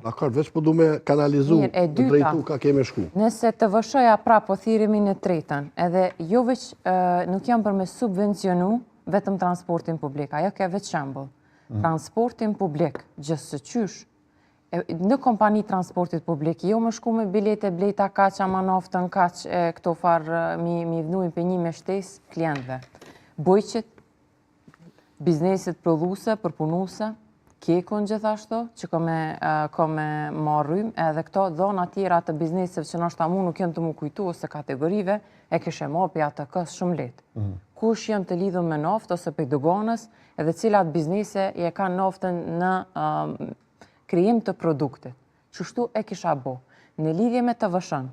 Dakor, veç po du me kanalizu, me drejtu ka keme shku. Nëse të vëshoja pra po thirimi në tretën, edhe jo veç nuk jam për me subvencionu vetëm transportin publik, ajo ke veç shambull. Transportin publik, gjësë së qysh, në kompani transportit publik, jo më shku me bilete bleta kaq, ama noftën kaq, këto farë mi vnujnë për një me shtes klientve. Bojqit, biznesit prodhuse, përpunuse, kekun gjithashtu, që ka me marrym, edhe këto dhona tjera të bizneseve që nështë amu nuk jenë të mu kujtu ose kategorive, e këshe marrë atë kësë shumë letë. Kush jenë të lidhën me naftë ose për doganës, edhe cilat biznese e ka naftën në krijim të produktit. Qështu e kisha bo. Në lidhje me të vëshën,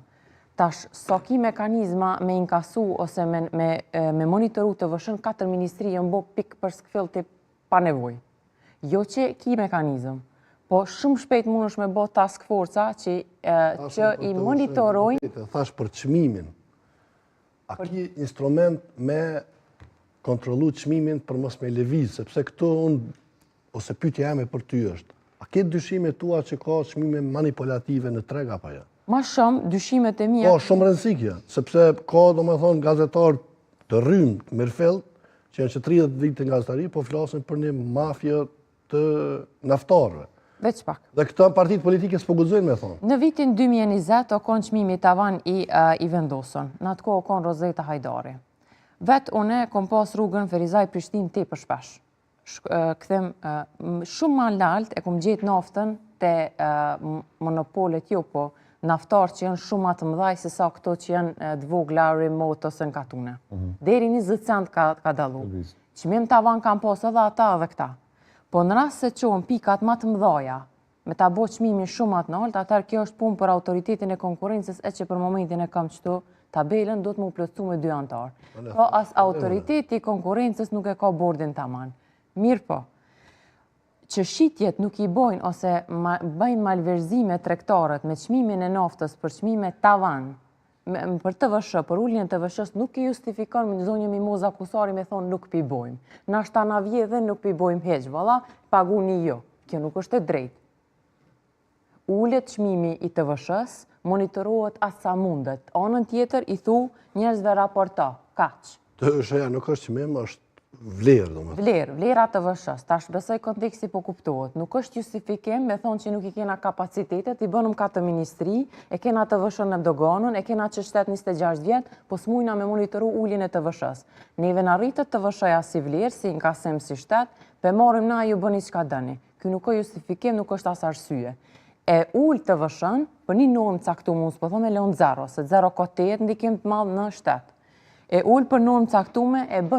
tash, sa ki mekanizma me inkasu ose me monitoru të vëshën, 4 ministri jënë bo pik për skfill të pa nevoj. Jo që ki mekanizm, po shumë shpejt mund është me bo task forca që i monitorojnë. Thash për çmimin. A ki instrument me kontrolu çmimin për mos me lëviz, sepse këto unë, ose pyetja jame për ty është, a ke dyshime tua që ka çmime manipulative në treg apo jo? Ma shumë, dyshimet e mia. Po, shumë rëndësikja, sepse ka, domethënë, gazetar të rrymë, Mirfeld, që janë që 30 vite nga gazetari, po flasin për një mafje të naftarëve. Veç pak. Dhe këta partitë politike s'po guxojnë me thonë. Në vitin 2020, o konë çmimi tavan i vendosën. Në atë kohë o konë Rozeta Hajdari. Vetë une kom pas rrugën Ferizaj Prishtinë te për shpesh. Këthem shumë ma lalt e kom gjetë naftën te monopolet jo po naftarë që janë shumë atë mëdhaj se sa këto që janë dvogla, remote ose në katune. Deri 20 cent ka dalu. Çmim tavan kam pas edhe ata edhe këta. Po në rast se qonë pikat ma të mëdhaja, me ta bo çmimin shumë atë nalt, atër kjo është punë për autoritetin e konkurencës, e që për momentin e kam qëtu tabelën, do të mu plëcu me 2 antarë. Po as autoriteti konkurencës nuk e ka bordin taman. Mirë po, që shitjet nuk i bojnë ose bëjnë malverzime tregtarët me çmimin e naftës për çmime tavan, për të vëshë, për ullin të vëshës, nuk i justifikon me në zonjë Mimoza Kusari me thonë nuk pi bojmë. Na shta na vje dhe nuk pi bojmë heqë, valla, paguni jo. Kjo nuk është e drejtë. Ullet çmimi i të vëshës, monitorohet as sa mundet. Anën tjetër i thu njerëzve raporta, kaq. Të vëshëja nuk është çmim, është vlerë, domethënë. Vlera të vëshës. Tash besoj konteksti po kuptohet. Nuk është justifikim me thonë që nuk i kena kapacitetet, i bënëm ka të ministri, e kena të vëshën në doganën, e kena që shtet 26 vjetë, po s'mujna me monitoru ullin e të vëshës. Neve në rritët të vëshëja si vlerë, si nkasim si shtet, pe morim na ju bëni qka dëni. Kjo nuk është justifikim, nuk është as arsye. E ullë të vëshën, për një normë caktuar, s'po thome leon 0, se 0 ka 8 ndikim të madh në shtet. E ullë për normë caktuar e bën